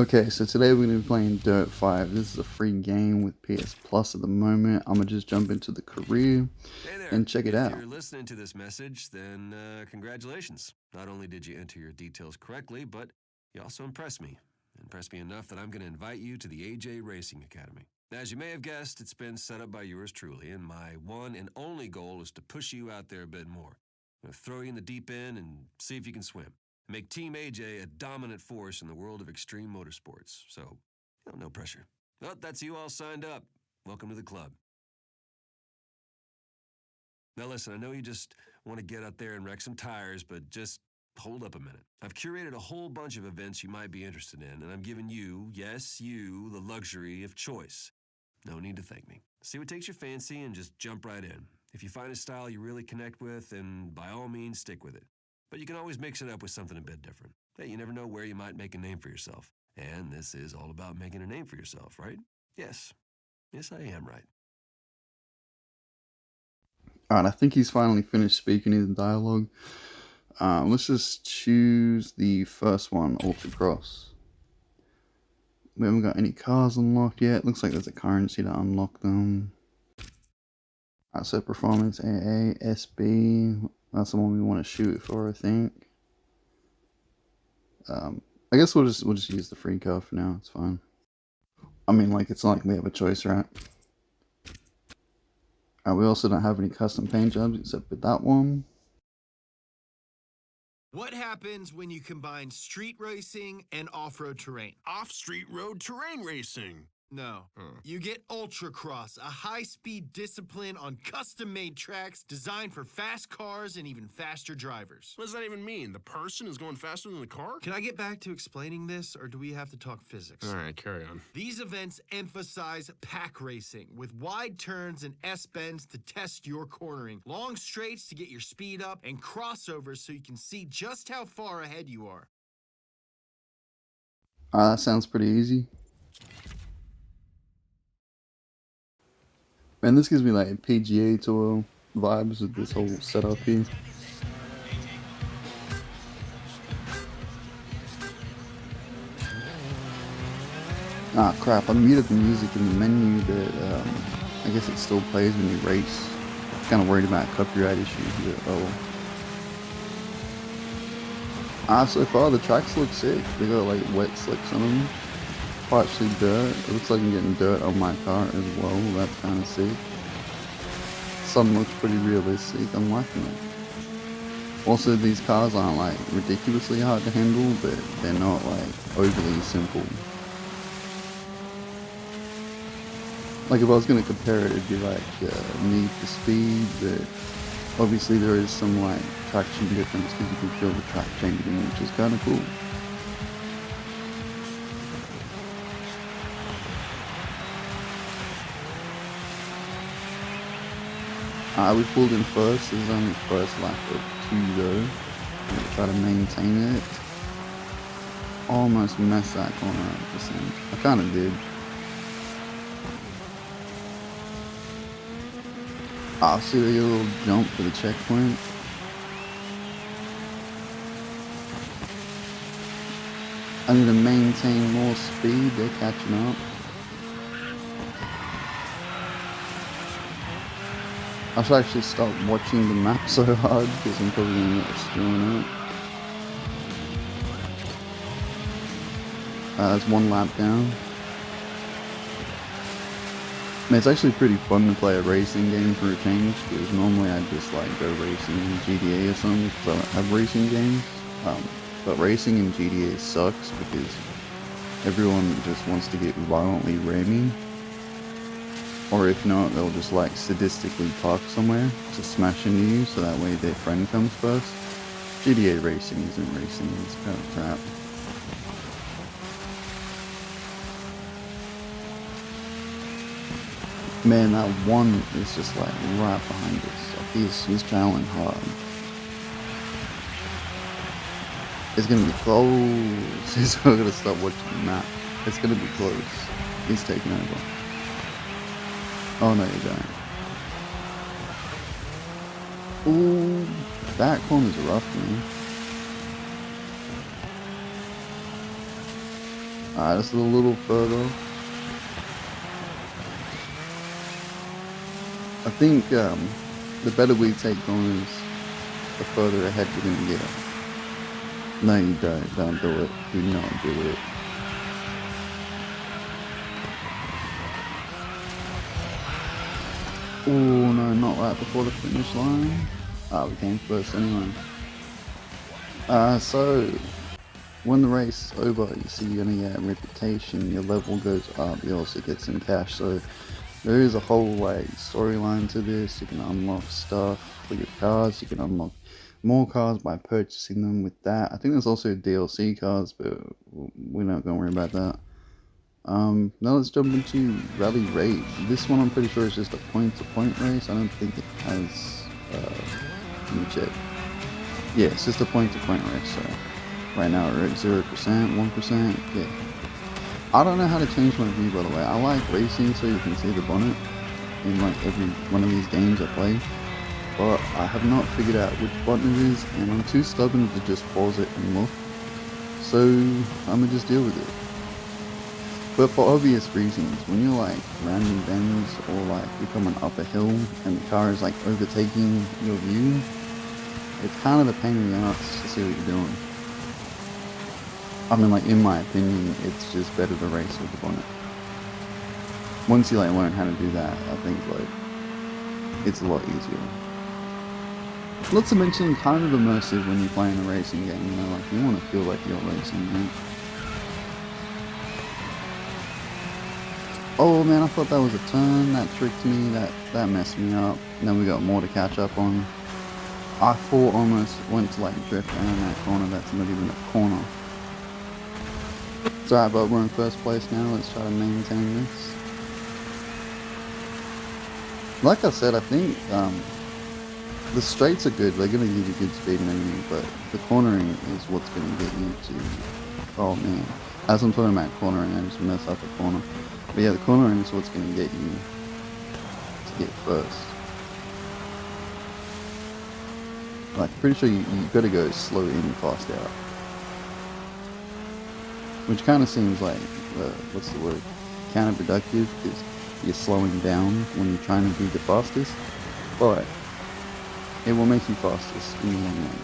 Okay, so today we're going to be playing Dirt 5. This is a free game with PS Plus at the moment. I'm going to just jump into the career Hey there. and check it out. If you're listening to this message, then congratulations. Not only did you enter your details correctly, but you also impressed me. Impressed me enough that I'm going to invite you to the AJ Racing Academy. As you may have guessed, it's been set up by yours truly, and my one and only goal is to push you out there a bit more. Throw you in the deep end and see if you can swim. Make Team AJ a dominant force in the world of extreme motorsports. So, no pressure. Well, that's you all signed up. Welcome to the club. Now listen, I know you just want to get out there and wreck some tires, but just hold up a minute. I've curated a whole bunch of events you might be interested in, and I'm giving you, yes, you, the luxury of choice. No need to thank me. See what takes your fancy and just jump right in. If you find a style you really connect with, then by all means, stick with it. But you can always mix it up with something a bit different. Hey, you never know where you might make a name for yourself. And this is all about making a name for yourself, right? Yes. Yes, I am right. Alright, I think he's finally finished speaking his dialogue. Let's just choose the first one, Ultracross. We haven't got any cars unlocked yet. Looks like there's a currency to unlock them. Alright, so performance AA, SB. That's the one we want to shoot for, I think. I guess we'll just use the free car for now. It's fine. I mean, like, it's not like we have a choice, right? We also don't have any custom paint jobs except for that one. What happens when you combine street racing and off-road terrain? Off-street road terrain racing. No. You get Ultracross, a high-speed discipline on custom-made tracks designed for fast cars and even faster drivers. What does that even mean? The person is going faster than the car? Can I get back to explaining this, or do we have to talk physics? All right, carry on. These events emphasize pack racing, with wide turns and S-bends to test your cornering, long straights to get your speed up, and crossovers so you can see just how far ahead you are. That sounds pretty easy. Man, this gives me like PGA Tour vibes with this whole setup here. Ah crap, I muted the music in the menu, but I guess it still plays when you race. Kind of worried about copyright issues, but oh. So far the tracks look sick. They got like wet slicks on them. Partially dirt. It looks like I'm getting dirt on my car as well. That's kind of sick. Some looks pretty realistic. I'm liking it. Also, these cars aren't like ridiculously hard to handle, but they're not like overly simple. Like if I was going to compare it, it'd be like Need for Speed, but obviously there is some like traction difference because you can feel the track changing, which is kind of cool. We pulled in first. This is only first lap of 2 though. I'm gonna try to maintain it. Almost messed that corner up. I kind of did. See the little jump for the checkpoint. I need to maintain more speed. They're catching up. I should actually stop watching the map so hard because I'm probably going to end up screwing up. That's 1 lap down. I mean, it's actually pretty fun to play a racing game for a change because normally I just like go racing in GTA or something because I don't have racing games. But racing in GTA sucks because everyone just wants to get violently rammy. Or if not, they'll just like sadistically park somewhere to smash into you so that way their friend comes first. GTA racing isn't racing, it's kind of crap. Man, that one is just like right behind us. He's traveling hard. It's gonna be close. He's not gonna stop watching the map. It's gonna be close. He's taking over. Oh no, you don't. Ooh, that corner's rough, man. Alright, just a little further. I think the better we take corners, the further ahead we're going to get. No, you don't. Don't do it. Do not do it. Oh no, not right before the finish line. We came first anyway. So when the race is over, you see you're gonna get a reputation, your level goes up, you also get some cash. So there is a whole like storyline to this. You can unlock stuff for your cars, you can unlock more cars by purchasing them with that. I think there's also DLC cars, but we're not gonna worry about that. Now let's jump into Rally Raid. This one I'm pretty sure is just a point-to-point race. I don't think it has, let me check. Yeah, it's just a point-to-point race, so right now we're at 0%, 1%, yeah. I don't know how to change my view, by the way. I like racing so you can see the bonnet in like every one of these games I play, but I have not figured out which button it is, and I'm too stubborn to just pause it and look, so I'm gonna just deal with it. But for obvious reasons, when you're like rounding bends or like you're coming up a hill and the car is like overtaking your view, it's kind of a pain in the ass to see what you're doing. I mean, like, in my opinion, it's just better to race with the bonnet. Once you like learn how to do that, I think like it's a lot easier. Not to mention kind of immersive when you're playing a racing game, you know, like you want to feel like you're racing, right? Oh man, I thought that was a turn, that tricked me, that messed me up. And then we got more to catch up on. I thought almost went to like drift down that corner, that's not even a corner. It's alright, but we're in first place now, let's try to maintain this. Like I said, I think the straights are good, they're going to give you good speed and everything, but the cornering is what's going to get you to... Oh man, as I'm talking about cornering, I just messed up a corner. But yeah, the cornering is what's going to get you to get first. Like, pretty sure you got to go slow in, fast out. Which kind of seems like, what's the word, counterproductive, because you're slowing down when you're trying to be the fastest. But it will make you fastest in the long run.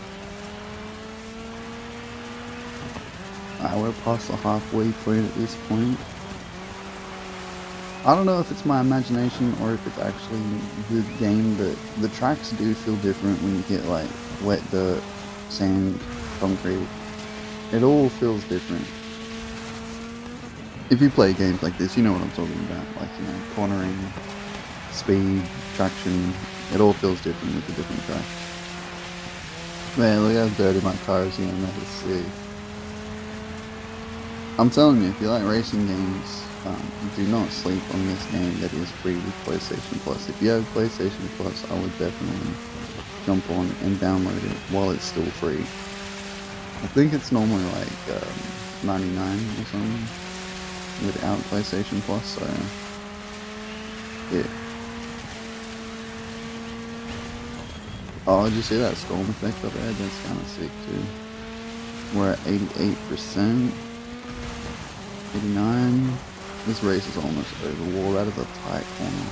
Alright, we're past the halfway point at this point. I don't know if it's my imagination or if it's actually the game, but the tracks do feel different when you get like wet dirt, sand, concrete. It all feels different. If you play games like this, you know what I'm talking about. Like, you know, cornering, speed, traction, it all feels different with the different tracks. Man, look how dirty my car is here, that is sick. I'm telling you, if you like racing games, do not sleep on this game that is free with PlayStation Plus. If you have PlayStation Plus, I would definitely jump on and download it while it's still free. I think it's normally like 99 or something without PlayStation Plus, so yeah. Oh, did you see that storm effect up there? That's kind of sick too. We're at 88%, 89. This race is almost over. Whoa, that is a tight corner.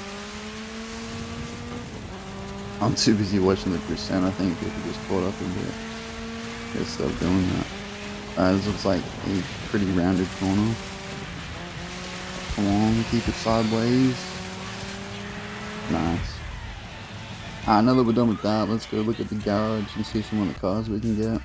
I'm too busy watching the percent. I think people just caught up a bit. Gotta stop doing that. This looks like a pretty rounded corner. Come on, keep it sideways. Nice. Now that we're done with that, let's go look at the garage and see some of the cars we can get.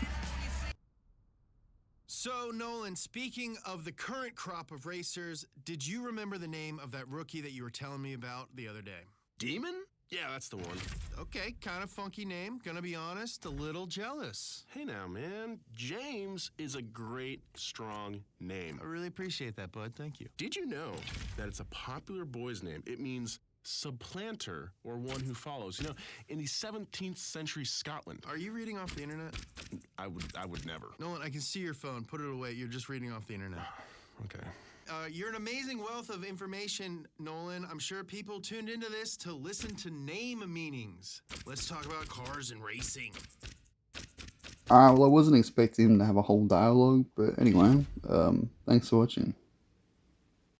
So, Nolan, speaking of the current crop of racers, did you remember the name of that rookie that you were telling me about the other day? Demon? Yeah, that's the one. Okay, kind of funky name. Gonna be honest, a little jealous. Hey now, man. James is a great, strong name. I really appreciate that, bud. Thank you. Did you know that it's a popular boy's name? It means supplanter, or one who follows. You know, in the 17th century Scotland. Are you reading off the internet? I would never. Nolan, I can see your phone. Put it away. You're just reading off the internet. Okay. You're an amazing wealth of information, Nolan. I'm sure people tuned into this to listen to name meanings. Let's talk about cars and racing. Well, I wasn't expecting him to have a whole dialogue, but anyway, thanks for watching.